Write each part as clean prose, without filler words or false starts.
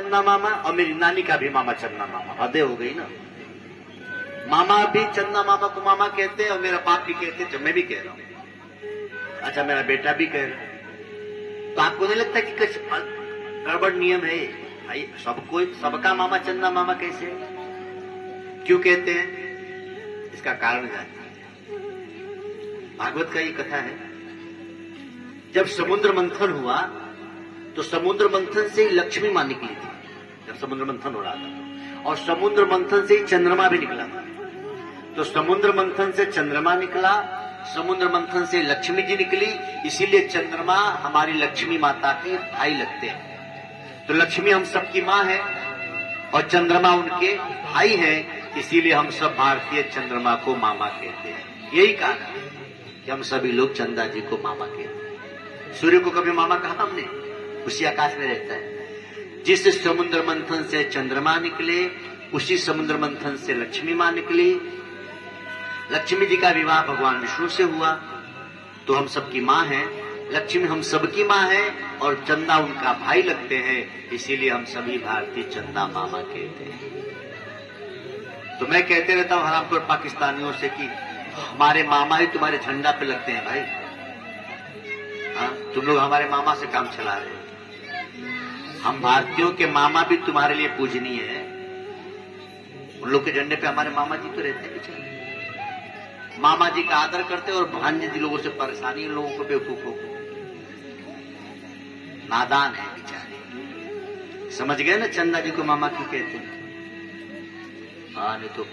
चंदा मामा और मेरी नानी का भी मामा चंदा मामा। हदें हो गई ना। मामा भी चंदा मामा को मामा कहते हैं और मेरा बाप भी कहते हैं, जब मैं भी कह रहा हूं। अच्छा, मेरा बेटा भी कह रहा है। तो आपको नहीं लगता कि कुछ गड़बड़ नियम है? भाई सबको सबका मामा चंदा मामा कैसे, क्यों कहते हैं? इसका कारण जानते हैं। भागवत का ये कथा है, जब समुद्र मंथन हुआ तो समुद्र मंथन से ही लक्ष्मी मां निकली थी। जब समुद्र मंथन हो रहा था और समुद्र मंथन से ही चंद्रमा भी निकला था। तो समुद्र मंथन से चंद्रमा निकला, समुद्र मंथन से लक्ष्मी जी निकली, इसीलिए चंद्रमा हमारी लक्ष्मी माता के भाई लगते हैं। तो लक्ष्मी हम सबकी मां है और चंद्रमा उनके भाई हैं, इसीलिए हम सब भारतीय चंद्रमा को मामा कहते हैं। यही कारण है कि हम सभी लोग चंदा जी को मामा कहते हैं। सूर्य को कभी मामा कहा हमने? उसी आकाश में रहता है। जिस समुद्र मंथन से चंद्रमा निकले, उसी समुद्र मंथन से लक्ष्मी मां निकली। लक्ष्मी जी का विवाह भगवान विष्णु से हुआ, तो हम सबकी मां हैं। लक्ष्मी हम सबकी मां है और चंदा उनका भाई लगते हैं, इसीलिए हम सभी भारतीय चंदा मामा कहते हैं। तो मैं कहते रहता हूं हरामखोर पाकिस्तानियों से कि हमारे मामा ही तुम्हारे झंडा पे लगते हैं भाई। हाँ, तुम लोग हमारे मामा से काम चला रहे हैं। हम भारतीयों के मामा भी तुम्हारे लिए पूजनीय है। उन लोग के झंडे पे हमारे मामा जी तो रहते हैं बेचारे। मामा जी का आदर करते और भांजे जी लोगों से परेशानी, इन लोगों को बेवकूफों को। नादान है बेचारे। समझ गए ना चंदा जी को मामा क्यों कहते हैं? हाँ, नहीं तो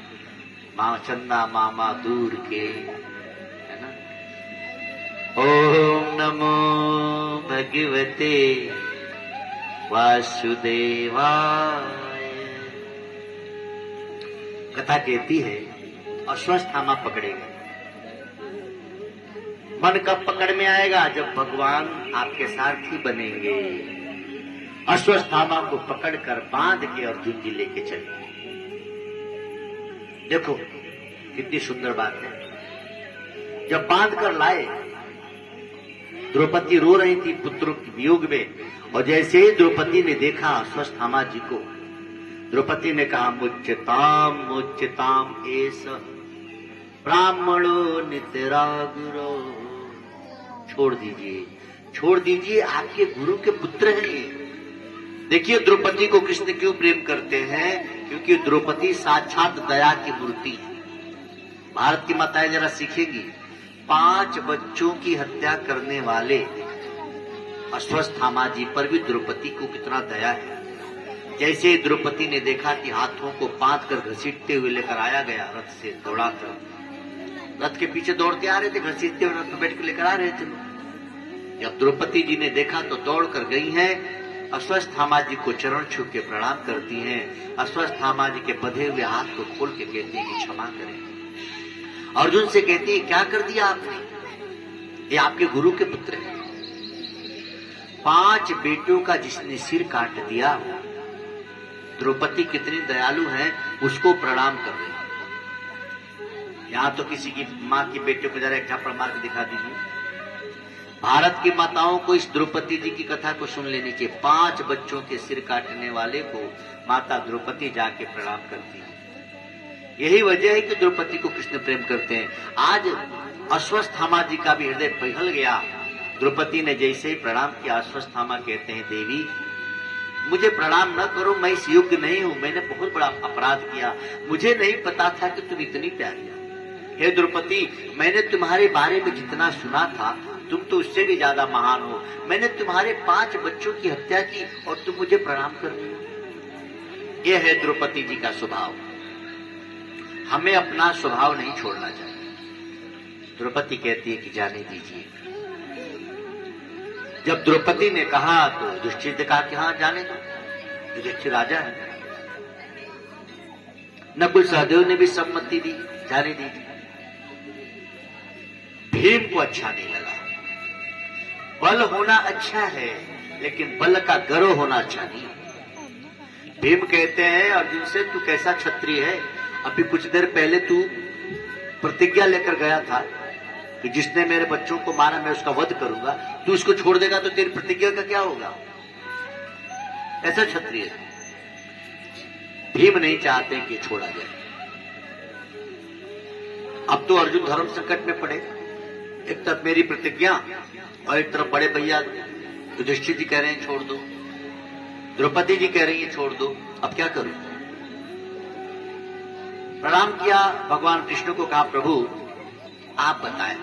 चंदा मामा दूर के, है ना। ओम नमो भगवते वासुदेवाय। कथा कहती है अश्वत्थामा पकड़े गए। मन कब पकड़ में आएगा? जब भगवान आपके सारथी बनेंगे। अश्वत्थामा को पकड़कर बांध के अर्जुन जी लेके चले। देखो कितनी सुंदर बात है। जब बांध कर लाए, द्रौपदी रो रही थी पुत्रों के वियोग में, और जैसे ही द्रौपदी ने देखा अश्वत्थामा जी को, द्रौपदी ने कहा मुच्यताम मुच्यताम एस ब्राह्मणो नितरागुरो। छोड़ दीजिए, छोड़ दीजिए, आपके गुरु के पुत्र हैं ये। देखिए द्रौपदी को कृष्ण क्यों प्रेम करते हैं? क्योंकि द्रौपदी साक्षात दया की मूर्ति है। भारत की माताएं जरा सीखेगी। 5 बच्चों की हत्या करने वाले अश्वत्थामा जी पर भी द्रौपदी को कितना दया है। जैसे द्रौपदी ने देखा कि हाथों को बांध कर घसीटते हुए लेकर आया गया रथ से दौड़ाकर, रथ के पीछे दौड़ते आ रहे थे, घसीटते हुए रथ में बैठ कर लेकर आ रहे थे लोग। जब द्रौपदी जी ने देखा तो दौड़ कर गई हैं, अश्वत्थामा जी को चरण छू के प्रणाम करती हैं। अश्वत्थामा जी के बंधे हुए हाथ को खोल के कहती है कि क्षमा करें। अर्जुन से कहती है क्या कर दिया आपने? ये आपके गुरु के पुत्र हैं। 5 बेटों का जिसने सिर काट दिया, द्रौपदी कितनी दयालु है, उसको प्रणाम कर रही। यहां तो किसी की मां की बेटे को जरा एक झापड़ मार के दिखा दीजिए। भारत की माताओं को इस द्रौपदी जी की कथा को सुन लेनी चाहिए। 5 बच्चों के सिर काटने वाले को माता द्रौपदी जाके प्रणाम करती है। यही वजह है कि द्रौपदी को कृष्ण प्रेम करते हैं। आज अश्वत्थामा जी का भी हृदय पिघल गया। द्रौपदी ने जैसे ही प्रणाम किया, अश्वत्थामा कहते हैं देवी मुझे प्रणाम न करो, मैं इस योग्य नहीं हूं, मैंने बहुत बड़ा अपराध किया, मुझे नहीं पता था कि तुम इतनी प्यारी हो। हे द्रौपदी, मैंने तुम्हारे बारे में जितना सुना था तुम तो उससे भी ज्यादा महान हो। मैंने तुम्हारे 5 बच्चों की हत्या की और तुम मुझे प्रणाम कर रही हो। यह है द्रौपदी जी का स्वभाव। हमें अपना स्वभाव नहीं छोड़ना चाहिए। द्रौपदी कहती है कि जाने दीजिए। जब द्रौपदी ने कहा तो युधिष्ठिर ने कहा कि हाँ जाने दो, युधिष्ठिर राजा है। नकुल सहदेव ने भी सम्मति दी, जाने दीजिए। भीम को अच्छा नहीं लगा। बल होना अच्छा है लेकिन बल का गर्व होना अच्छा नहीं। भीम कहते हैं अर्जुन से तू कैसा क्षत्रिय है? अभी कुछ देर पहले तू प्रतिज्ञा लेकर गया था कि जिसने मेरे बच्चों को मारा मैं उसका वध करूंगा। तू इसको छोड़ देगा तो तेरी प्रतिज्ञा का क्या होगा? ऐसा क्षत्रिय है। भीम नहीं चाहते कि छोड़ा जाए। अब तो अर्जुन धर्म संकट में पड़े, एक तरफ मेरी प्रतिज्ञा और एक तरफ बड़े भैया युधिष्ठिर जी कह रहे हैं छोड़ दो, द्रौपदी जी कह रही है छोड़ दो, अब क्या करूं? प्रणाम किया, भगवान कृष्ण को कहा प्रभु आप बताएं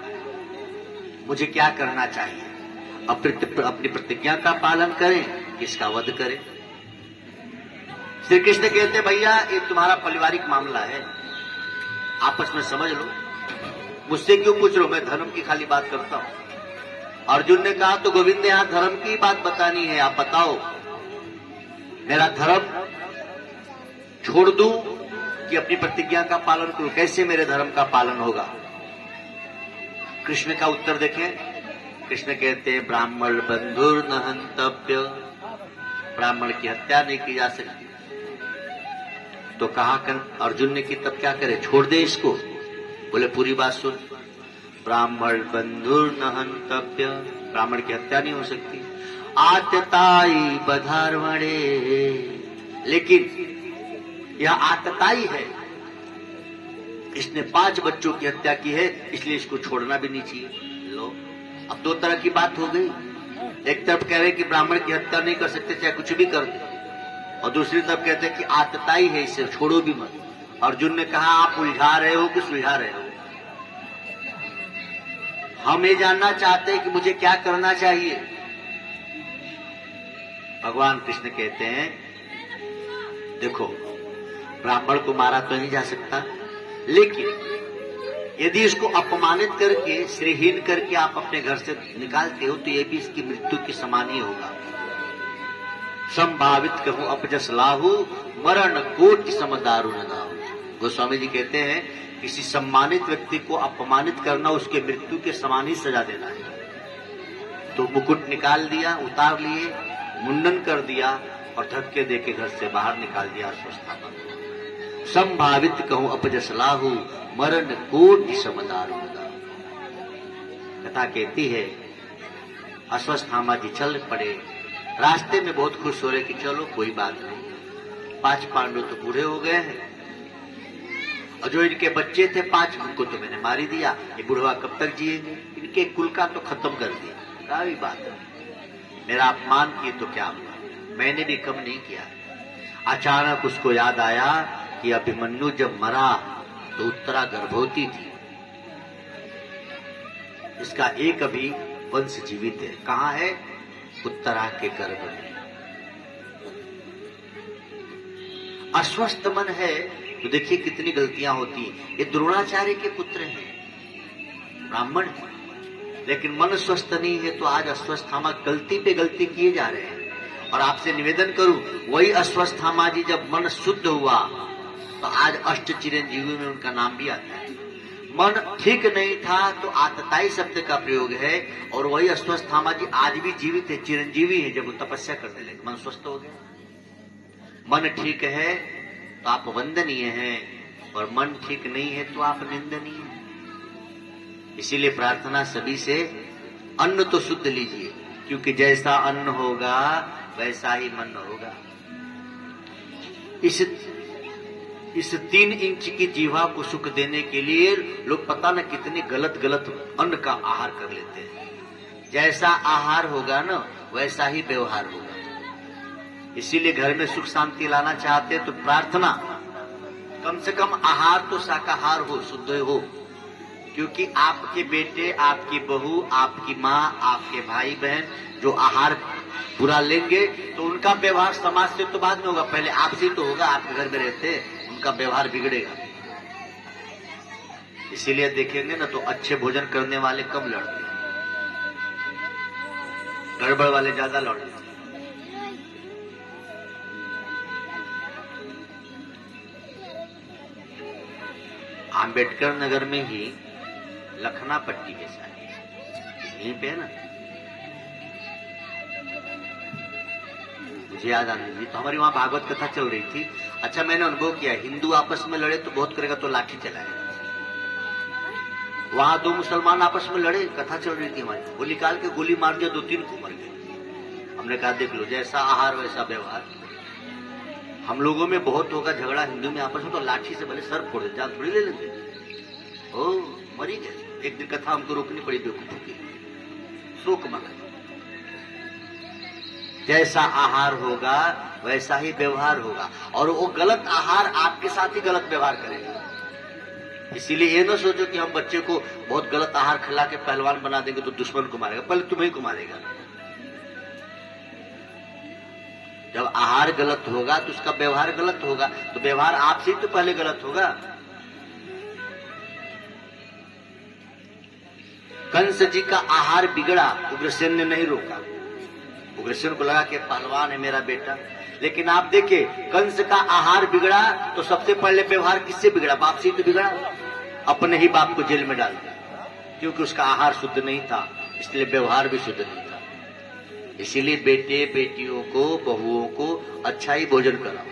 मुझे क्या करना चाहिए, अपनी प्रतिज्ञा का पालन करें किसका वध करें? श्री कृष्ण कहते भैया ये तुम्हारा पारिवारिक मामला है, आपस में समझ लो, मुझसे क्यों पूछ रहे हो, मैं धर्म की खाली बात करता हूं। अर्जुन ने कहा तो गोविंद ने यहां धर्म की बात बतानी है, आप बताओ मेरा धर्म छोड़ दूं कि अपनी प्रतिज्ञा का पालन करूं, कैसे मेरे धर्म का पालन होगा? कृष्ण का उत्तर देखें, कृष्ण कहते ब्राह्मण बंधुर न हंतव्य, ब्राह्मण की हत्या नहीं की जा सकती। तो कहा अर्जुन ने कि तब क्या करे, छोड़ दे इसको? बोले पूरी बात सुन, ब्राह्मण बंधुर न हंतव्य, ब्राह्मण की हत्या नहीं हो सकती। आतताई बधारवणे, लेकिन यह आतताई है, इसने 5 बच्चों की हत्या की है, इसलिए इसको छोड़ना भी नहीं चाहिए। लो अब 2 तरह की बात हो गई, एक तरफ कह रहे कि ब्राह्मण की हत्या नहीं कर सकते चाहे कुछ भी कर दे, और दूसरी तरफ कहते हैं कि आतताई है इसे छोड़ो भी मत। अर्जुन ने कहा आप उलझा रहे हो कि सुलझा रहे हो? हम ये जानना चाहते हैं कि मुझे क्या करना चाहिए। भगवान कृष्ण कहते हैं देखो ब्राह्मण को मारा तो नहीं जा सकता, लेकिन यदि इसको अपमानित करके श्रीहीन करके आप अपने घर से निकालते हो तो यह भी इसकी मृत्यु के समान ही होगा। संभावित कहूं अपजस लाहू, मरण कोटि सम दारुण नाहु। गोस्वामी जी कहते हैं किसी सम्मानित व्यक्ति को अपमानित करना उसके मृत्यु के समान ही सजा देना है। तो मुकुट निकाल दिया, उतार लिए, मुंडन कर दिया और धक्के देके घर से बाहर निकाल दिया अश्वस्थामा। संभावित कहूं अपजस लाहू, मरण कोटि सम दारुण नाहु। कथा कहती है अश्वस्थामा जी चल पड़े, रास्ते में बहुत खुश हो रहे कि चलो कोई बात नहीं, 5 पांडव तो बूढ़े हो गए हैं और जो इनके बच्चे थे 5 उनको तो मैंने मारी दिया, ये बुढ़वा कब तक जिएंगे, इनके कुल का तो खत्म कर दिया। क्या भी बात है, मेरा अपमान किए तो क्या हुआ, मैंने भी कम नहीं किया। अचानक उसको याद आया कि अभिमन्यु जब मरा तो उत्तरा गर्भवती थी, इसका एक अभी वंश जीवित है। कहां है? उत्तरा के गर्भ में। अस्वस्थ मन है तो देखिए कितनी गलतियां होती हैं। ये द्रोणाचार्य के पुत्र हैं, ब्राह्मण हैं, लेकिन मन स्वस्थ नहीं है तो आज अश्वस्थामा गलती पे गलती किए जा रहे हैं। और आपसे निवेदन करूं, वही अश्वस्थामा जी जब मन शुद्ध हुआ तो आज अष्ट चिरंजीवी में उनका नाम भी आता है। मन ठीक नहीं था तो आतताई शब्द का प्रयोग है, और वही अश्वस्थामा जी आज भी जीवित है, चिरंजीवी है। जब वो तपस्या करने लगे मन स्वस्थ हो गया। मन ठीक है तो आप वंदनीय हैं, और मन ठीक नहीं है तो आप निंदनीय हैं। इसीलिए प्रार्थना सभी से अन्न तो शुद्ध लीजिए, क्योंकि जैसा अन्न होगा वैसा ही मन होगा। इस 3 इंच की जीवा को सुख देने के लिए लोग पता न कितने गलत गलत अन्न का आहार कर लेते हैं। जैसा आहार होगा ना वैसा ही व्यवहार होगा। इसीलिए घर में सुख शांति लाना चाहते हैं तो प्रार्थना कम से कम आहार तो शाकाहार हो, शुद्ध हो, क्योंकि आपके बेटे, आपकी बहू, आपकी माँ, आपके भाई बहन जो आहार बुरा लेंगे तो उनका व्यवहार समाज से तो बाद में होगा, पहले आपसे तो होगा। आपके घर में रहते उनका व्यवहार बिगड़ेगा। इसीलिए देखेंगे ना तो अच्छे भोजन करने वाले कम लड़ते हैं, गड़बड़ वाले ज्यादा लड़ते हैं। आंबेडकर नगर में ही लखना पट्टी है शायद, यहीं पे है ना, मुझे याद आने लगी। तो हमारी वहां भागवत कथा चल रही थी। अच्छा, मैंने अनुभव किया हिंदू आपस में लड़े तो बहुत करेगा तो लाठी चलाएगा। वहां 2 मुसलमान आपस में लड़े, कथा चल रही थी हमारी, वो निकाल के गोली मार दिया, 2-3 को मर गए। हमने कहा देख लो, जैसा आहार वैसा व्यवहार। हम लोगों में बहुत होगा झगड़ा हिंदू में आपस में, तो लाठी से भले सर फोड़ दे, जान थोड़ी ले लेते। ओ मरी गए। एक दिन कथा हमको रोकनी पड़ी बेवकूफों की, शोक मना। जैसा आहार होगा वैसा ही व्यवहार होगा, और वो गलत आहार आपके साथ ही गलत व्यवहार करेगा। इसीलिए ये ना सोचो कि हम बच्चे को बहुत गलत आहार खिला के पहलवान बना देंगे तो दुश्मन को मारेगा, पहले तुम्हें को मारेगा। जब आहार गलत होगा तो उसका व्यवहार गलत होगा, तो व्यवहार आपसे ही तो पहले गलत होगा। कंस जी का आहार बिगड़ा, उग्रसेन ने नहीं रोका। उग्रसेन को लगा कि पहलवान है मेरा बेटा, लेकिन आप देखिए कंस का आहार बिगड़ा तो सबसे पहले व्यवहार किससे बिगड़ा? बाप से ही तो बिगड़ा। अपने ही बाप को जेल में डाल दिया, क्योंकि उसका आहार शुद्ध नहीं था, इसलिए व्यवहार भी शुद्ध नहीं था। इसीलिए बेटे बेटियों को, बहुओं को अच्छा ही भोजन कराओ।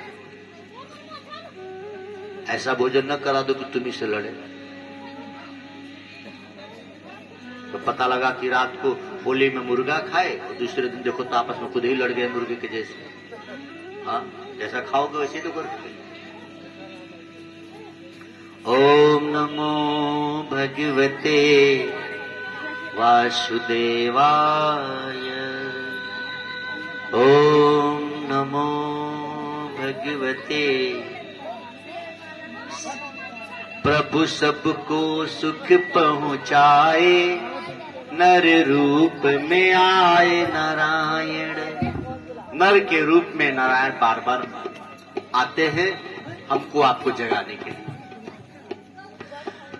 ऐसा भोजन न करा दो कि तुम्ही से लड़े। तो पता लगा कि रात को होली में मुर्गा खाए और दूसरे दिन देखो तो आपस में खुद ही लड़ गए मुर्गे के जैसे। हाँ, जैसा खाओगे वैसे तो करोगे। ओम नमो भगवते वासुदेवाय। ओम नमो भगवते। प्रभु सबको सुख पहुँचाए, नर रूप में आए नारायण। नर के रूप में नारायण बार बार आते हैं हमको आपको जगाने के लिए।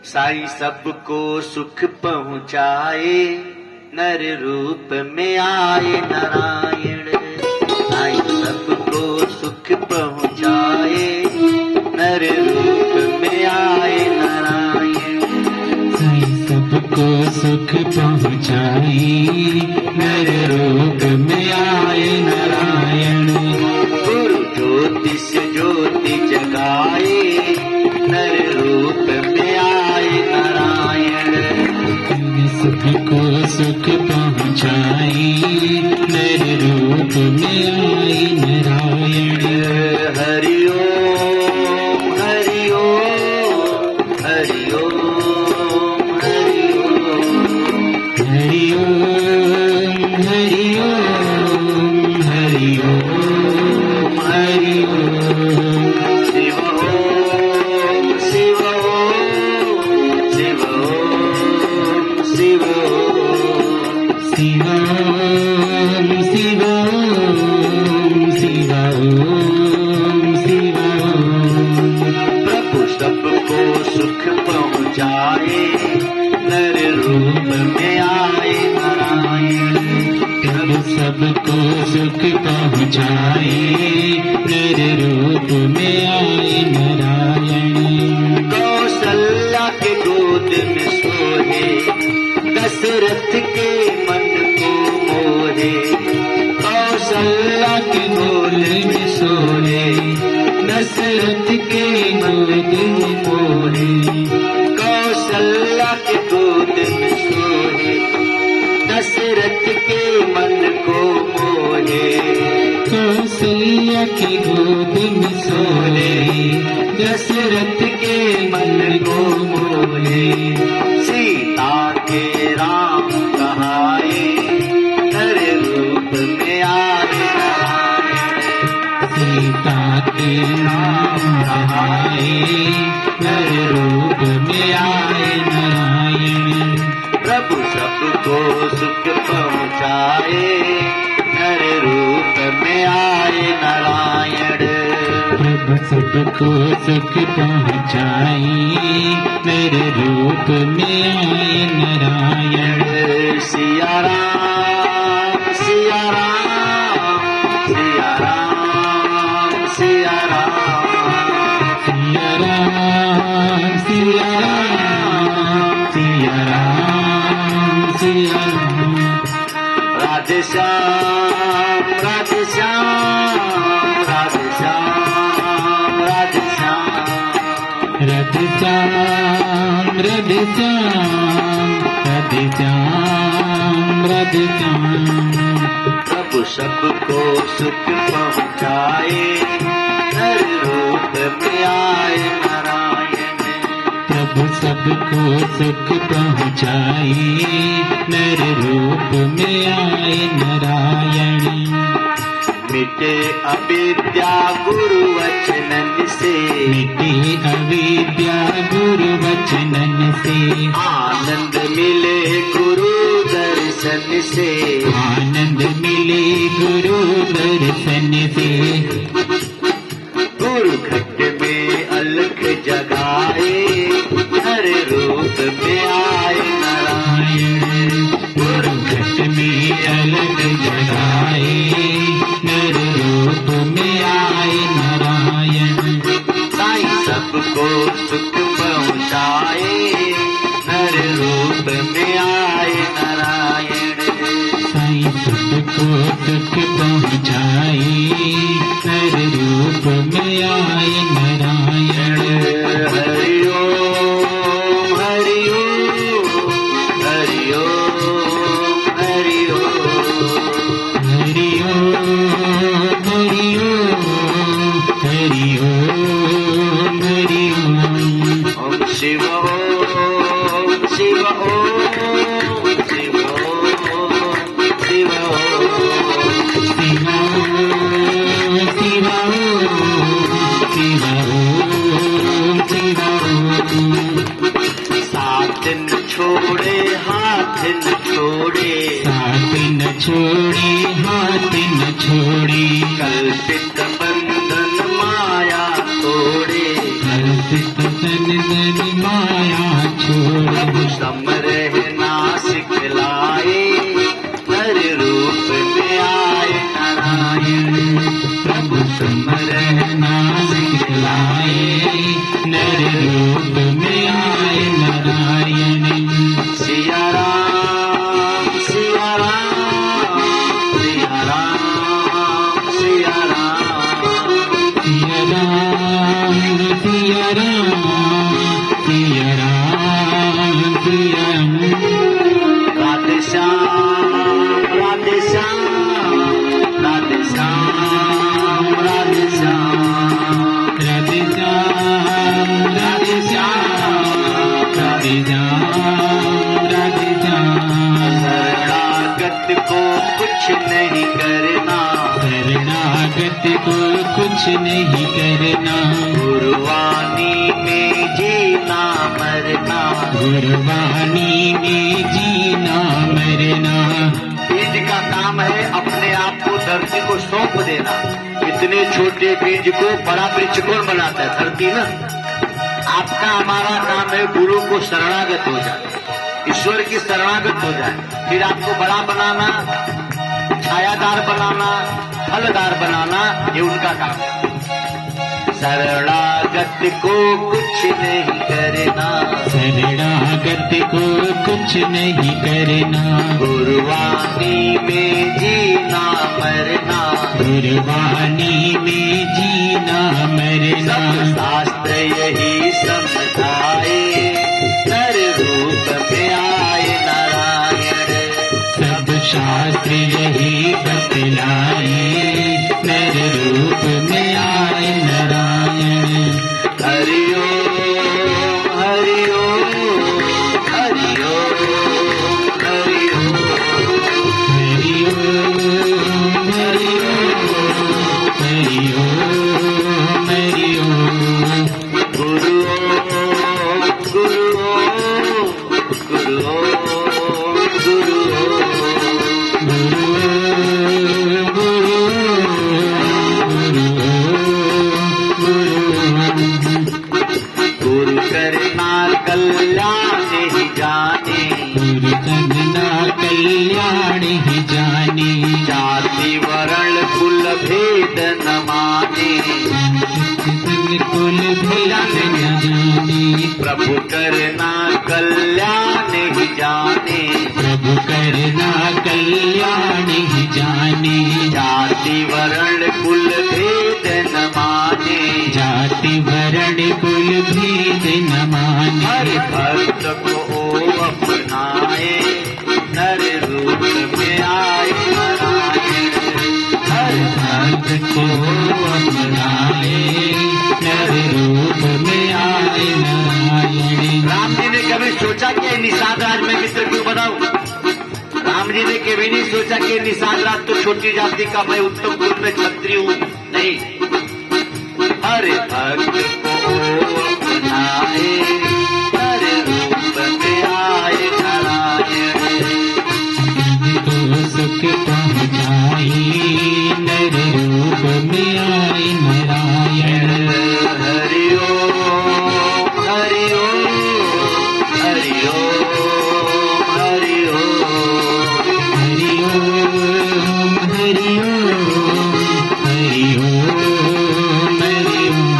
साईं सबको सुख पहुँचाए, नर रूप में आए नारायण। साईं सबको सुख पहुँचाए, नर रूप में आए नारायण। साईं सबको सुख पहुँचाए, नर रूप में आए नारायण। गुरु ज्योति से ज्योति जगाए, नर रूप में आए नारायण। सबको सुख पहुँचाए, नर रूप में आए नारायण। हरि ओम हरि ओम हरि ओम हरि ओम। हरि ओम हरि ओम हरि ओम हरि ओम। शिव ओम शिव ओम शिव ओम शिव ओम। शिव ओम शिव ओम शिव ओम शिव ओम। प्रभु सबको सुख पहुँचाए, नर रूप में आए नारायण। प्रभु सबको सुख पहुँचाए, नर रूप में आए नारायण। कौशल्या के गोद में सोहे, दशरथ के मन को मोहे। कौशल्या के गोद में सोए, दशरथ के गोद में मोहे। कौशल्या के गोद में सोहे, दशरथ के मन को मोहे। कौशल्या के गोद में सोए, दशरथ के मन को मोहे। सीता के राम कहाए, नर रूप में आए नारायण। सीता के नाम कहाए, नर रूप में आए नारायण। प्रभु सबको सुख पहुँचाए, नर रूप में आए नारायण। प्रभु सबको सुख पहुँचाए, नर रूप में आए नारायण। सिया राम सिया राम सिया राम सिया राम। सिया राम सिया राम सिया राम सिया राम। राधे श्याम राधे श्याम राधे श्याम राधे श्याम। राधे श्याम राधे श्याम राधे श्याम राधे श्याम। प्रभु सबको सुख पहुँचाए, नर सबको सुख पहुँचाए, नर रूप में आए नारायण। मिटे अविद्या गुरु वचनन से, मिटे अविद्या गुरु वचनन से, आनंद मिले गुरु दर्शन से, आनंद मिले गुरु दर्शन से। गुरु घट में अलख जगाए, हर रूप में आए नारायण। गुरु घट में अलग जगाए, नर रूप में आए नारायण। साईं सबको सुख पहुँचाए, हर रूप में आए नारायण। साईं सबको सुख पहुँचाए, नर रूप में आए नारायण। हरि ओम हरि ओम हरि ओम हरि ओम। हरि ओम हरि ओम हरि ओम हरि ओम। ओम शिव ओम शिव ओम शिव ओम शिव ओम। शिवा ओम शिवा ओम शिवा ओम शिवा ओम। साथ न छोड़े हाथ न छोड़े, साथ न छोड़े हाथ न छोड़े, कल्पित बंधन माया तोड़े। कल्पित बंधन माया छोड़े। प्रभु सम रहना सिखलाए, हर रूप में आए नारायण। प्रभु सम रहना सिखलाए, नर रूप में आए नारायण। सिया राम सिया राम सिया राम सिया राम। सिया राम सिया राम सिया राम सिया राम। राधे श्याम राधे श्याम राधे श्याम राधे श्याम। राधे श्याम राधे श्याम राधे श्याम राधे श्याम। शरणागत को कुछ नहीं करना, शरणागत को कुछ नहीं करना, गुरुवाणी में जीना मरना। गुरुवाणी में जीना मरना। बीज का काम है अपने आप को धरती को सौंप देना। इतने छोटे बीज को बड़ा वृक्ष कौन बनाता है? धरती ना। आपका हमारा काम है गुरु को शरणागत हो जाए, ईश्वर की शरणागत हो जाए, फिर आपको बड़ा बनाना, छायादार बनाना, फलदार बनाना, ये उनका काम है। शरणागत को कुछ नहीं करना, शरणागत को कुछ नहीं करना, गुरुवाणी में जीना मरना। गुरुवाणी में जीना मरना। सब शास्त्र यही समझाए, नर रूप में आए नारायण। सब शास्त्र यही बतलाए, नर रूप में आए नारायण। हरि ओम हरि ओम हरि ओम हरि ओम। हरि ओम हरि ओम हरि ओम। गुरु ओम गुरु ओम गुरु ओम गुरु ओम। गुरु करना कल्याण ही जाने, गुरु करना कल्याण ही जाने। जाति वर्ण कुल भेद न माने। कुल भेद न जाने। प्रभु करना कल्याण ही जाने, प्रभु करना कल्याण ही जाने। जाति वर्ण कुल भेद न माने। जाति वर्ण कुल भेद न माने। हर भक्त को अपनाए, नर रूप में आए नारायण। हर भक्त को अपनाए, नर रूप में आए नारायण। राम कि निषाद राज में मित्र क्यों बनाऊं? राम जी ने कभी नहीं सोचा कि निषाद राज तो छोटी जाति का, मैं उत्तम कुल में क्षत्रिय हूं। नहीं, हरे भक्त को अपनाए, हरे रूप में आए नारायण। सुख पहुँचाई नर रूप में आए नारायण। हरि ओम हरि ओम हरि ओम हरि ओम हरि ओम हरि ओम हरि ओम हरि ओम।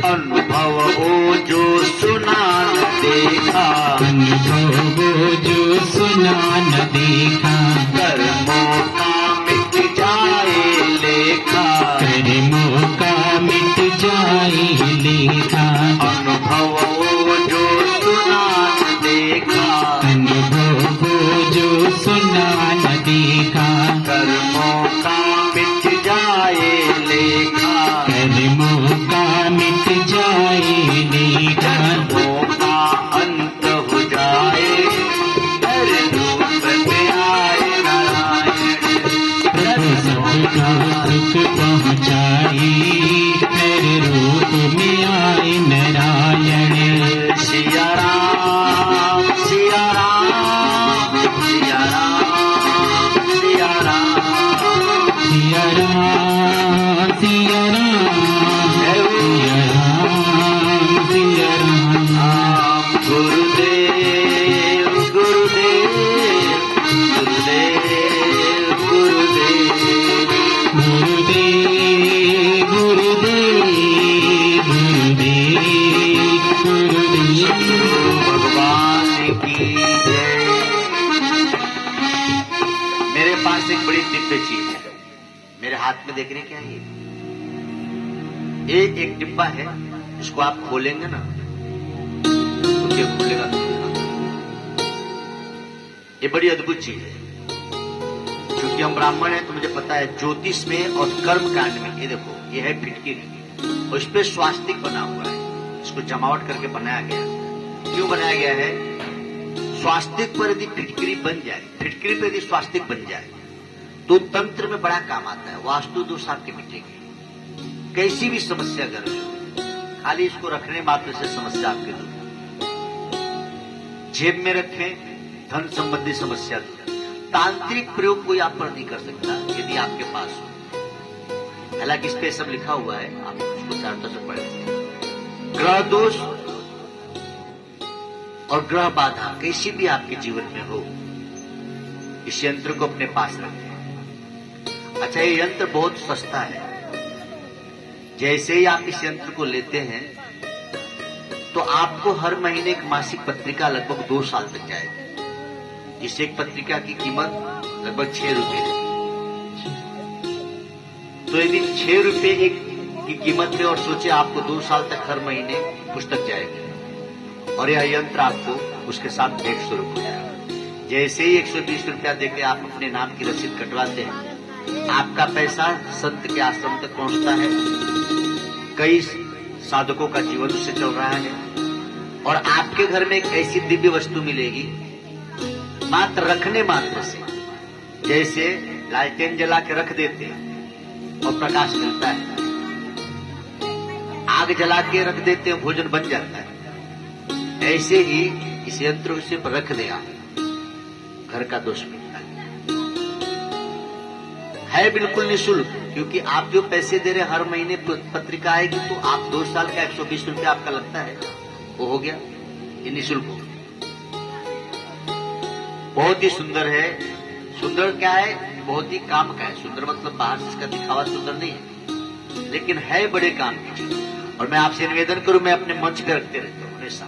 अनुभव हो जो सुना न देखा, अनुभव वो जो सुना न देखा, कर्मों का मिट जाए लेखा। कर्मों का मिट जाए लेखा। अनुभव हो जो सुना न देखा, अनुभव वो जो सुना न देखा, कर्मों का मिट जाए लेखा। कर्मों का मिट जाए लेखा। कर्मों का अंत हो जाए, हर रूप में आए नारायण। प्रभु सबको सुख पहुँचाई हर रूप में आए नारायण। सिया राम सिया राम सिया राम सिया राम। सिया राम सिया राम सिया राम सिया राम। गुरुदेव गुरुदेव गुरुदेव गुरुदेव। गुरुदेव गुरुदेव गुरुदेव गुरुदेव। भगवान की जय। मेरे पास एक बड़ी दिव्य चीज है, मेरे हाथ में देख रहे क्या है ये एक डिब्बा है, इसको आप खोलेंगे ना तो ये खुलेगा। ये बड़ी अद्भुत चीज है, क्योंकि हम ब्राह्मण हैं तो मुझे पता है ज्योतिष में और कर्म कांड में। ये देखो, ये है फिटकिरी और इस पे स्वास्तिक बना हुआ है। इसको जमावट करके बनाया गया। क्यों बनाया गया है? स्वास्तिक पर यदि फिटकिरी बन जाए, फिटकिरी पर यदि स्वास्तिक बन जाए तो तंत्र में बड़ा काम आता है। वास्तु दोष आपके मिटेंगे, कैसी भी समस्या अगर हो, खाली इसको रखने मात्र से समस्या आपके दूर। जेब में रखें, धन संबंधी समस्या दूर। तांत्रिक प्रयोग कोई आप पर नहीं कर सकता यदि आपके पास हो। हालांकि इस पे सब लिखा हुआ है, आप उसको चारता से पढ़ें। ग्रह दोष और ग्रह बाधा कैसी भी आपके जीवन में हो, इस यंत्र को अपने पास रखें। अच्छा, ये यंत्र बहुत सस्ता है। जैसे ही आप इस यंत्र को लेते हैं तो आपको हर महीने एक मासिक पत्रिका लगभग 2 साल तक जाएगी। इस एक पत्रिका की कीमत लगभग 6 रुपए है। तो यदि 6 रुपए की कीमत है और सोचे आपको 2 साल तक हर महीने पुस्तक जाएगी और यह यंत्र आपको उसके साथ 150 रुपये जाएगा। जैसे ही 120 रुपया देकर आप अपने नाम की रसीद कटवाते हैं, आपका पैसा संत के आश्रम तक पहुंचता है। कई साधकों का जीवन उससे चल रहा है और आपके घर में एक ऐसी दिव्य वस्तु मिलेगी मात्र रखने मात्र से। जैसे लालटेन जला के रख देते हैं और प्रकाश मिलता है, आग जला के रख देते हैं, भोजन बन जाता है। ऐसे ही इस यंत्र को सिर्फ रख दे आप, घर का दोष मिलता है बिल्कुल निःशुल्क। क्योंकि आप जो पैसे दे रहे हर महीने पत्रिका आएगी तो आप 2 साल का 120 रुपया आपका लगता है, वो हो गया, ये निःशुल्क हो गया। बहुत ही सुंदर है। सुंदर क्या है? बहुत ही काम का है। सुंदर मतलब बाहर से इसका दिखावा सुंदर नहीं है, लेकिन है बड़े काम की चीज। और मैं आपसे निवेदन करूं, मैं अपने मंच पे रखते रहता हूं हमेशा,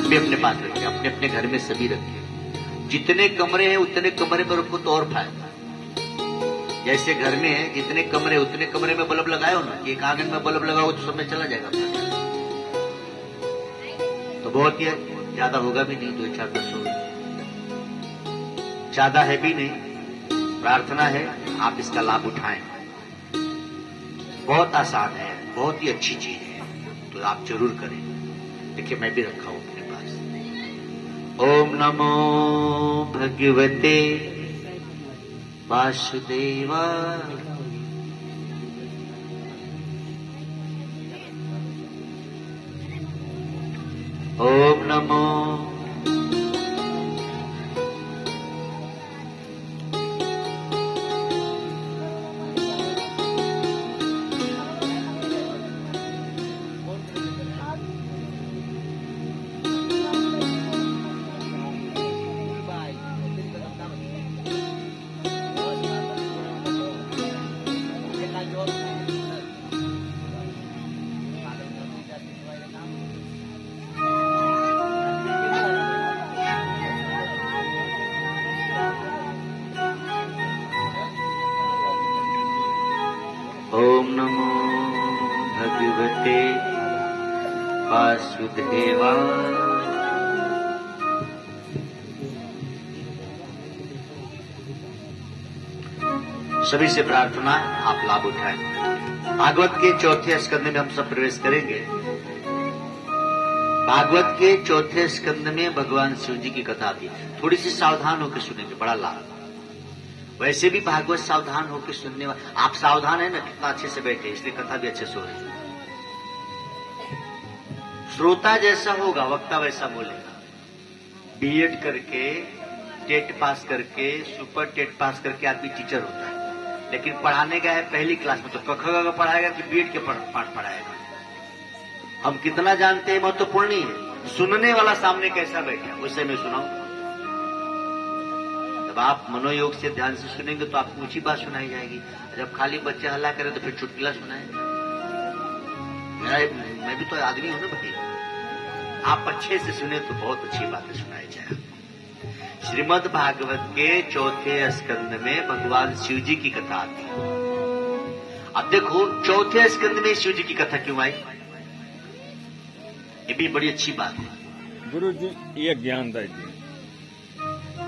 भी अपने पास रखिए, अपने अपने घर में सभी रखिए। जितने कमरे हैं उतने कमरे पर रखो तो और फायदा। जैसे घर में है जितने कमरे उतने कमरे में बल्ब लगाए हो ना, एक आंगन में बल्ब लगाओ तो सब में चला जाएगा, तो बहुत ही ज्यादा होगा भी नहीं, 2 4 10 होगा, ज्यादा है भी नहीं। प्रार्थना है आप इसका लाभ उठाएं, बहुत आसान है, बहुत ही अच्छी चीज है, तो आप जरूर करें। देखिए मैं भी रखा हूं अपने पास। ओम नमो भगवते वासुदेवाय। ओम नमो ओम नमो भगवते वासुदेवाय। सभी से प्रार्थना आप लाभ उठाएं। भागवत के चौथे स्कंद में हम सब प्रवेश करेंगे। भागवत के चौथे स्कंद में भगवान शिव जी की कथा थी। थोड़ी सी सावधान होकर सुनेंगे, बड़ा लाभ। वैसे भी भागवत सावधान होकर सुनने वाले, आप सावधान है ना, कितना अच्छे से बैठे, इसलिए कथा भी अच्छे से हो रही है। श्रोता जैसा होगा वक्ता वैसा बोलेगा। बीएड करके, टेट पास करके, सुपर टेट पास करके आदमी टीचर होता है, लेकिन पढ़ाने का है पहली क्लास में तो कख का पढ़ाएगा कि बीएड के पाठ पढ़ाएगा। हम कितना जानते हैं महत्वपूर्ण नहीं है, सुनने वाला सामने कैसा बैठा वैसे मैं सुनाऊं। जब आप मनोयोग से ध्यान से सुनेंगे तो आपको ऊंची बात सुनाई जाएगी। जब खाली बच्चे हल्ला करें तो फिर चुटकुला सुनाएंगे। मैं भी तो आदमी हूं ना भाई। आप अच्छे से सुने तो बहुत अच्छी बातें सुनाई जाए। श्रीमद् भागवत के चौथे स्कंद में भगवान शिव जी की कथा आती है। अब देखो चौथे स्कंद में शिव जी की कथा क्यों आई, ये भी बड़ी अच्छी बात है। गुरु जी ये ज्ञान दीजिए,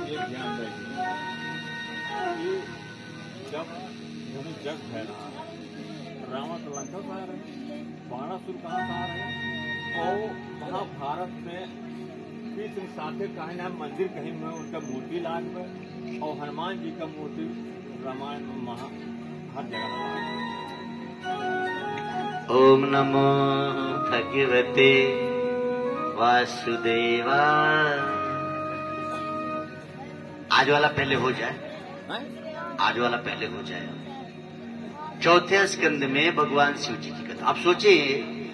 ये ज्ञान दीजिए। ये जब जग फैला, रावण तो लंका से आ रहे, बाणासुर कहाँ से आ रहे, और महाभारत में कृष्ण साथे कहीं ना मंदिर कहीं में उनका मूर्ति लाग में, और हनुमान जी का मूर्ति रामायण में हर जगह लगा। ओम नमो भगवते वासुदेवाय। आज वाला पहले हो जाए, आज वाला पहले हो जाए। चौथे स्कंद में भगवान शिव जी की कथा। आप सोचिए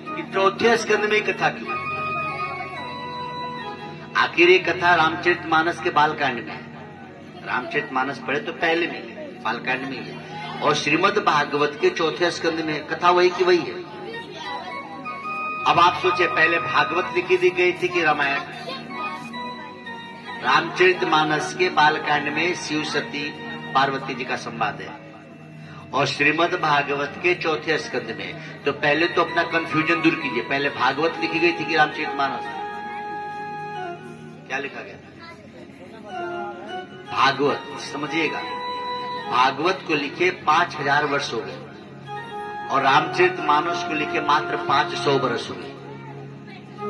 कि चौथे स्कंद में कथा क्यों? आखिर ये कथा रामचरितमानस के बालकांड में है। रामचरितमानस पढ़े तो पहले में है, बालकांड में है, और श्रीमद् भागवत के चौथे स्कंद में कथा वही की वही है। अब आप सोचिए पहले भागवत लिखी दी गई थी कि रामायण? रामचरितमानस के बालकांड में शिव सती पार्वती जी का संवाद है, और श्रीमद् भागवत के चौथे स्कंद में। तो पहले तो अपना कंफ्यूजन दूर कीजिए, पहले भागवत लिखी गई थी कि रामचरितमानस? क्या लिखा गया? भागवत। समझिएगा, भागवत को लिखे 5000 वर्ष हो गए, और रामचरितमानस को लिखे मात्र 500 वर्ष हुए।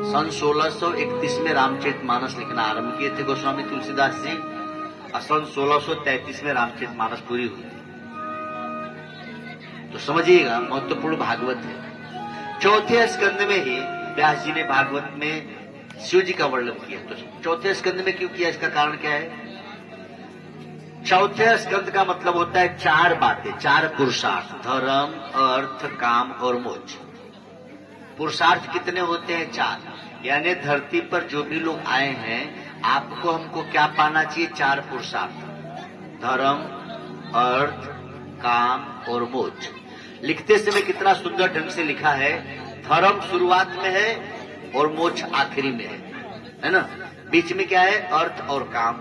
सन 1631 में रामचरितमानस लिखना आरंभ किए थे गोस्वामी तुलसीदास जी, और सन 1633 में रामचरितमानस पूरी हुई। तो समझिएगा महत्वपूर्ण भागवत है। चौथे स्कंद में ही व्यास जी ने भागवत में शिव जी का वर्णन किया। तो चौथे स्कंद में क्यों किया, इसका कारण क्या है? चौथे स्कंद का मतलब होता है चार बातें, चार पुरुषार्थ, धर्म, अर्थ, काम और मोक्ष। पुरुषार्थ कितने होते हैं? 4। यानी धरती पर जो भी लोग आए हैं, आपको हमको क्या पाना चाहिए? 4 पुरुषार्थ, धर्म, अर्थ, काम और मोक्ष। लिखते समय कितना सुंदर ढंग से लिखा है। धर्म शुरुआत में है और मोक्ष आखिरी में है ना? बीच में क्या है? अर्थ और काम।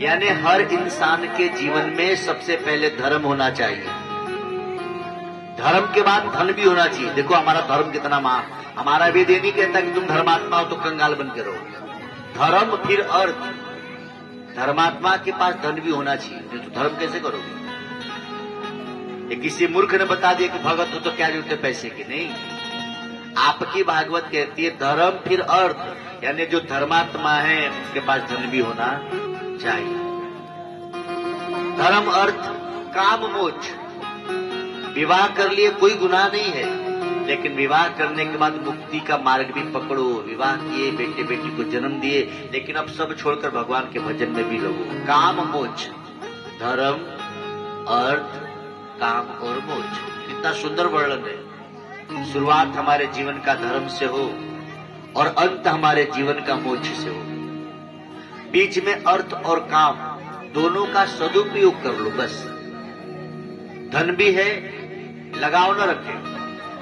यानी हर इंसान के जीवन में सबसे पहले धर्म होना चाहिए, धर्म के बाद धन भी होना चाहिए। देखो हमारा धर्म कितना महान। हमारा वेद ये नहीं कहता कि तुम धर्मात्मा हो तो कंगाल बन के रहो। धर्म फिर अर्थ। धर्मात्मा के पास धन भी होना चाहिए, नहीं तो धर्म कैसे करोगे? ये किसी मूर्ख ने बता दिया कि भगत हो तो क्या जरूरत है पैसे की? नहीं, आपकी भागवत कहती है धर्म फिर अर्थ, यानी जो धर्मात्मा है उसके पास धन भी होना चाहिए। धर्म अर्थ काम मोक्ष। विवाह कर लिए कोई गुनाह नहीं है, लेकिन विवाह करने के बाद मुक्ति का मार्ग भी पकड़ो। विवाह किए, बेटे बेटी को जन्म दिए, लेकिन अब सब छोड़कर भगवान के भजन में भी रहो। काम मोक्ष, धर्म अर्थ काम और मोक्ष, कितना सुंदर वर्णन है। शुरुआत हमारे जीवन का धर्म से हो और अंत हमारे जीवन का मोक्ष से हो। बीच में अर्थ और काम दोनों का सदुपयोग कर लो बस। धन भी है, लगाव न रखे,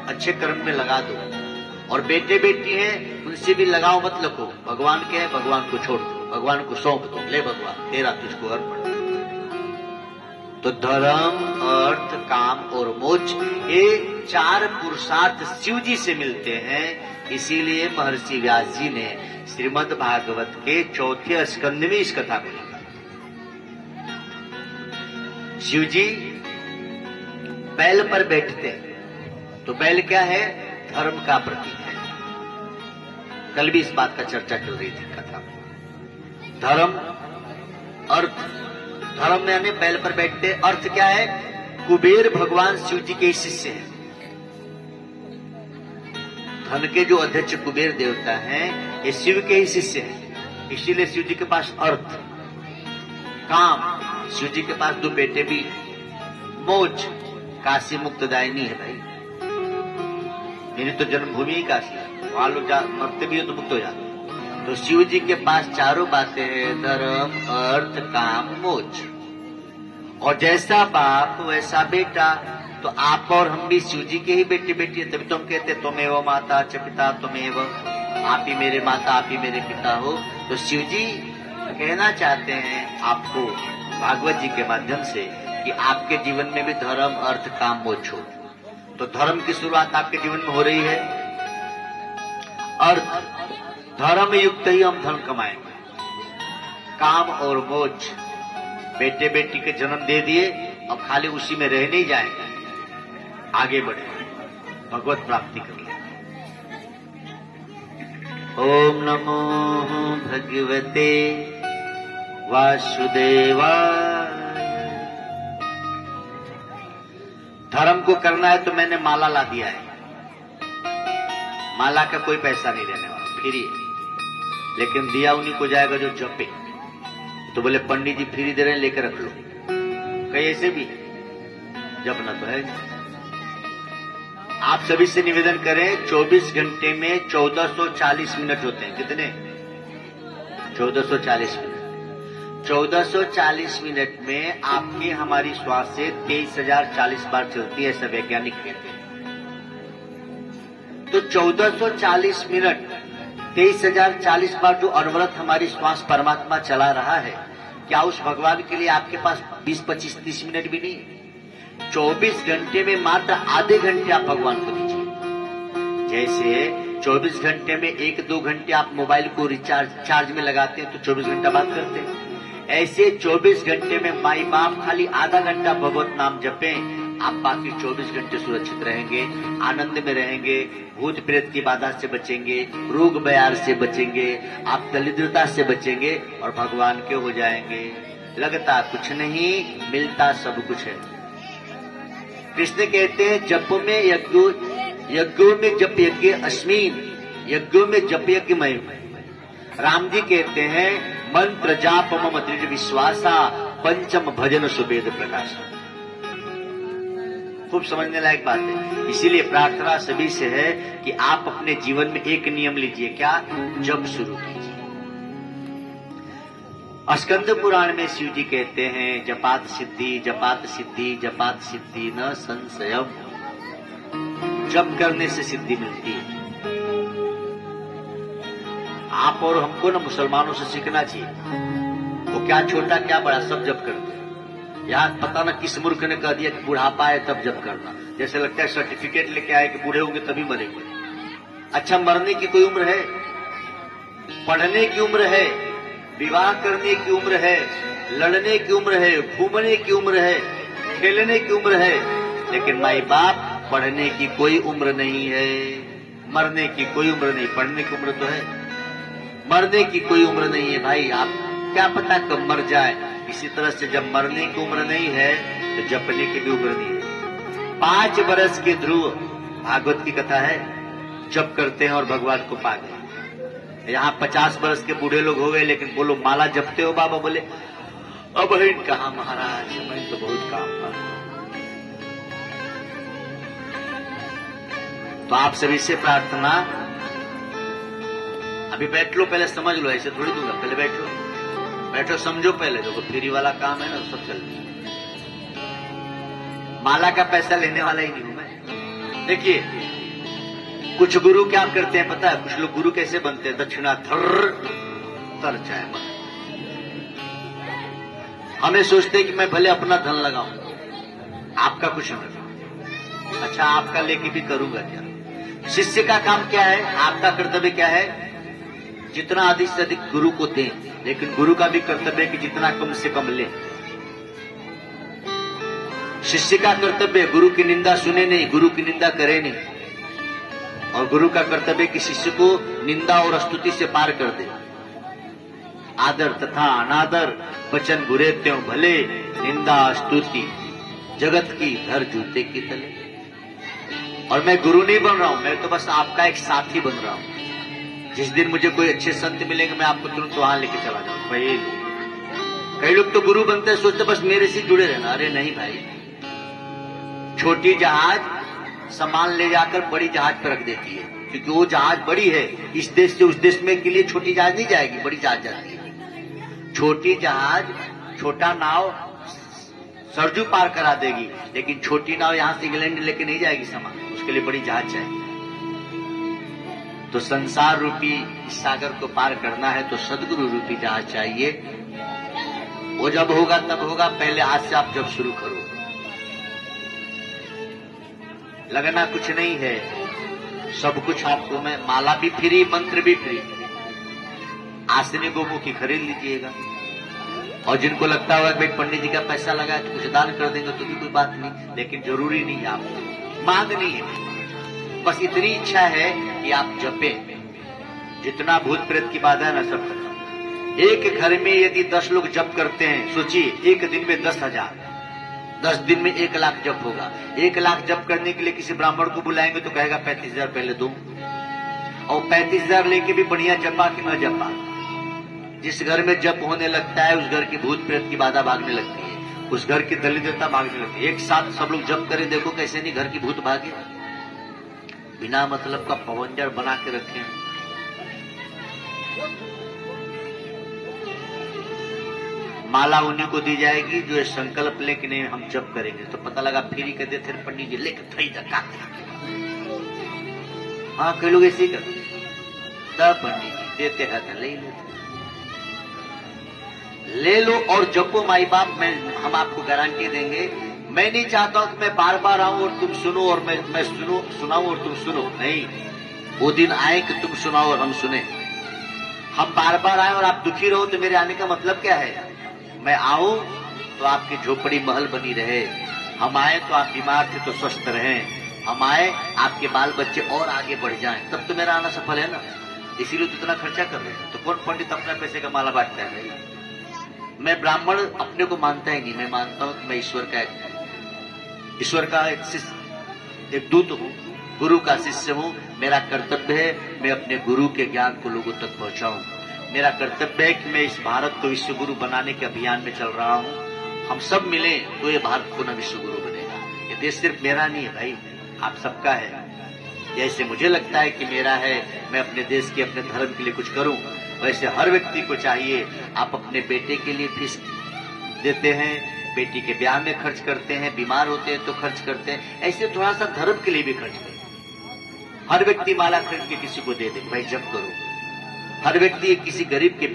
अच्छे कर्म में लगा दो। और बेटे बेटी हैं, उनसे भी लगाव मत रखो। भगवान के है, भगवान को छोड़ दो, भगवान को सौंप दो। ले भगवान तेरा तुझको अर्पण। तो धर्म अर्थ काम और मोक्ष, ये चार पुरुषार्थ शिव जी से मिलते हैं। इसीलिए महर्षि व्यास जी ने श्रीमद् भागवत के चौथे स्कंद में इस कथा को लिखा। शिव जी बैल पर बैठते हैं, तो बैल क्या है? धर्म का प्रतीक है। कल भी इस बात का चर्चा चल रही थी कथा में। धर्म अर्थ, धर्म यानी बैल पर बैठते, अर्थ क्या है? कुबेर भगवान शिव जी के शिष्य हैं। धन के जो अध्यक्ष कुबेर देवता हैं, ये शिव के ही शिष्य हैं। इसीलिए शिव जी के पास अर्थ, काम, शिव जी के पास दो बेटे भी, मोक्ष, काशी मुक्तदायिनी है भाई। मेरी तो जन्मभूमि ही काशी है, वहां लोग मरते भी हो तो मुक्त हो जाते। तो शिव जी के पास चारों बातें हैं, धर्म अर्थ काम मोक्ष। और जैसा बाप वैसा बेटा, तो आप और हम भी शिव जी के ही बेटे बेटी है। तभी तो हम कहते तुमेव माता च पिता तुमेव, आप ही मेरे माता आप ही मेरे पिता हो। तो शिव जी कहना चाहते हैं आपको भागवत जी के माध्यम से कि आपके जीवन में भी धर्म अर्थ काम मोक्ष हो। तो धर्म की शुरुआत आपके जीवन में हो रही है। अर्थ, धर्म युक्त ही हम धन कमाएंगे। काम और मोक्ष, बेटे बेटी के जन्म दे दिए, अब खाली उसी में रह नहीं जाएंगे, आगे बढ़े, भगवत प्राप्ति कर ले। ओम नमो भगवते वासुदेवाय। धर्म को करना है तो मैंने माला ला दिया है। माला का कोई पैसा नहीं देने वाला, फ्री है। लेकिन दिया उन्हीं को जाएगा जो जपे। तो बोले पंडित जी फ्री दे रहे हैं, लेकर रख लो। कई ऐसे भी जपना तो है। आप सभी से निवेदन करें, 24 घंटे में 1440 मिनट होते हैं। कितने? 1440 मिनट। 1440 मिनट में आपकी हमारी श्वास से 23,040 बार चलती है, ऐसा वैज्ञानिक कहते हैं। तो 1440 मिनट 23,040 बार जो अनवरत हमारी श्वास परमात्मा चला रहा है, क्या उस भगवान के लिए आपके पास 20, 25, 30 मिनट भी नहीं? 24 घंटे में मात्र आधे घंटे आप भगवान को दीजिए। जैसे 24 घंटे में 1-2 घंटे आप मोबाइल को चार्ज में लगाते हैं तो 24 घंटा बात करते हैं। ऐसे 24 घंटे में माई बाप खाली आधा घंटा भगवत नाम जपें, आप बाकी 24 घंटे सुरक्षित रहेंगे, आनंद में रहेंगे, भूत प्रेत की बाधा से बचेंगे, रोग बयार से बचेंगे, आप दरिद्रता से बचेंगे और भगवान के हो जाएंगे। लगता कुछ नहीं, मिलता सब कुछ है। कृष्ण कहते हैं जप में यज्ञों में जप यज्ञ अस्मीन, यज्ञों में जप यज्ञ मय। राम जी कहते हैं मंत्र जाप मम दृढ़ विश्वासा, पंचम भजन सुवेद प्रकाश। खूब समझने लायक बात है। इसीलिए प्रार्थना सभी से है कि आप अपने जीवन में एक नियम लीजिए। क्या? जप शुरू कीजिए। स्कंद पुराण में शिव जी कहते हैं जपात सिद्धि जपात सिद्धि जपात सिद्धि न संशयम। जप करने से सिद्धि मिलती है। आप और हमको ना मुसलमानों से सीखना चाहिए। वो क्या छोटा क्या बड़ा सब जप करते हैं। यहाँ पता ना किस मूर्ख ने कह दिया कि बुढ़ापा है तब जप करना। जैसे लगता है सर्टिफिकेट लेके आए कि बूढ़े होंगे तभी मरेंगे। अच्छा, मरने की कोई उम्र है? पढ़ने की उम्र है, विवाह करने की उम्र है, लड़ने की उम्र है, घूमने की उम्र है, खेलने की उम्र है, लेकिन माई बाप पढ़ने की कोई उम्र नहीं है। मरने की कोई उम्र नहीं, पढ़ने की उम्र तो है, मरने की कोई उम्र नहीं है भाई। आप क्या पता कब मर जाए। इसी तरह से जब मरने की उम्र नहीं है तो जपने की भी उम्र नहीं है। 5 बरस के ध्रुव, भागवत की कथा है, जप करते हैं और भगवान को पा गए। यहाँ 50 बरस के बूढ़े लोग हो गए, लेकिन बोलो माला जपते हो बाबा? बोले अब कहा महाराज, मैं तो बहुत काम कर। तो आप सभी से प्रार्थना, अभी बैठ लो, पहले समझ लो, ऐसे थोड़ी दूंगा, पहले बैठो, बैठो समझो पहले। देखो फ्री वाला काम है ना, सब चल। माला का पैसा लेने वाला ही नहीं हूं मैं। देखिए कुछ गुरु क्या करते हैं पता है? कुछ लोग गुरु कैसे बनते हैं? दक्षिणा थर तर जाए मन। हमें सोचते हैं कि मैं भले अपना धन लगाऊं, आपका कुछ नहीं। अच्छा आपका लेके भी करूंगा क्या? शिष्य का काम क्या है? आपका कर्तव्य क्या है? जितना अधिक से अधिक गुरु को दें, लेकिन गुरु का भी कर्तव्य है कि जितना कम से कम लें। शिष्य का कर्तव्य गुरु की निंदा सुने नहीं, गुरु की निंदा करे नहीं। और गुरु का कर्तव्य कि शिष्य को निंदा और स्तुति से पार कर दे। आदर तथा अनादर वचन बुरे त्यों भले, निंदा स्तुति जगत की धर जूते की तले। और मैं गुरु नहीं बन रहा हूं, मैं तो बस आपका एक साथी बन रहा हूं। जिस दिन मुझे कोई अच्छे संत मिलेंगे मैं आपको तुरंत वहां लेके चला जाऊंगा। कई लोग तो गुरु बनते हैं, सोचते बस मेरे से जुड़े रहना। अरे नहीं भाई, छोटी जहाज सामान ले जाकर बड़ी जहाज पर रख देती है, क्योंकि वो जहाज बड़ी है। इस देश से उस देश में के लिए छोटी जहाज नहीं जाएगी, बड़ी जहाज जाती है। छोटी जहाज, छोटा नाव सरजू पार करा देगी, लेकिन छोटी नाव यहां से इंग्लैंड लेके नहीं जाएगी सामान, उसके लिए बड़ी जहाज चाहिए। तो संसार रूपी इस सागर को पार करना है तो सदगुरु रूपी जहाज चाहिए। वो जब होगा तब होगा, पहले आज से आप जब शुरू करो। लगना कुछ नहीं है, सब कुछ आपको मैं, माला भी फ्री, मंत्र भी फ्री। आसनी गोमुखी खरीद लीजिएगा। और जिनको लगता होगा कि भाई पंडित जी का पैसा लगा तो कुछ दान कर देंगे तो भी कोई बात नहीं, लेकिन जरूरी नहीं है, आपको मांग नहीं है। बस इतनी इच्छा है कि आप जपें। जितना भूत प्रेत की बाधा है ना सब खत्म। एक घर में यदि 10 लोग जप करते हैं, सोचिए एक दिन में 10,000, 10 दिन में 1 लाख जप होगा। 1 लाख जप करने के लिए किसी ब्राह्मण को बुलाएंगे तो कहेगा 35,000 पहले दो। और 35,000 लेके भी बढ़िया जपा कि न जपा। जिस घर में जप होने लगता है उस घर की भूत प्रेत की बाधा भागने लगती है, उस घर की दरिद्रता भागने लगती है। एक साथ सब लोग जप करें, देखो कैसे नहीं घर की भूत भागे। बिना मतलब का पवंजर बना के रखे हैं। माला उन्हीं को दी जाएगी जो ये संकल्प ले कि नहीं हम जप करेंगे। तो पता लगा फ्री कर दे, फिर पंडित जी लेकर थई धक्का। हाँ कई लोग ऐसे ही करते, तब पंडित जी देते हैं तो ले लेते, ले लो और जपो माई बाप। हम आपको गारंटी देंगे। मैं नहीं चाहता हूं कि मैं बार बार आऊं और तुम सुनो और मैं सुनाऊं और तुम सुनो। नहीं, वो दिन आए कि तुम सुनाओ और हम सुने। हम बार बार आए और आप दुखी रहो तो मेरे आने का मतलब क्या है? मैं आऊं तो आपकी झोपड़ी महल बनी रहे, हम आए तो आप बीमार थे तो स्वस्थ रहें, हम आए आपके बाल बच्चे और आगे बढ़ जाएं, तब तो मेरा आना सफल है ना। इसीलिए तो इतना खर्चा कर रहे हैं। तो कौन पंडित अपना पैसे का माला बांटता है भाई? मैं ब्राह्मण अपने को मानता ही नहीं। मैं मानता हूं कि मैं ईश्वर का एक शिष्य, एक दूत हूं, गुरु का शिष्य हूं। मेरा कर्तव्य है मैं अपने गुरु के ज्ञान को लोगों तक पहुंचाऊं। मेरा कर्तव्य है कि मैं इस भारत को विश्व गुरु बनाने के अभियान में चल रहा हूं। हम सब मिले तो ये भारत को न विश्व गुरु बनेगा। ये देश सिर्फ मेरा नहीं है भाई, आप सबका है। जैसे मुझे लगता है कि मेरा है, मैं अपने देश के, अपने धर्म के लिए कुछ करूं, वैसे हर व्यक्ति को चाहिए। आप अपने बेटे के लिए फीस देते हैं, बेटी के ब्याह में खर्च करते हैं, बीमार होते हैं तो खर्च करते हैं, ऐसे थोड़ा सा धर्म के लिए भी खर्च करें। हर व्यक्ति माला खरीद के किसी को दे दे, भाई जप करो। हर व्यक्ति किसी गरीब के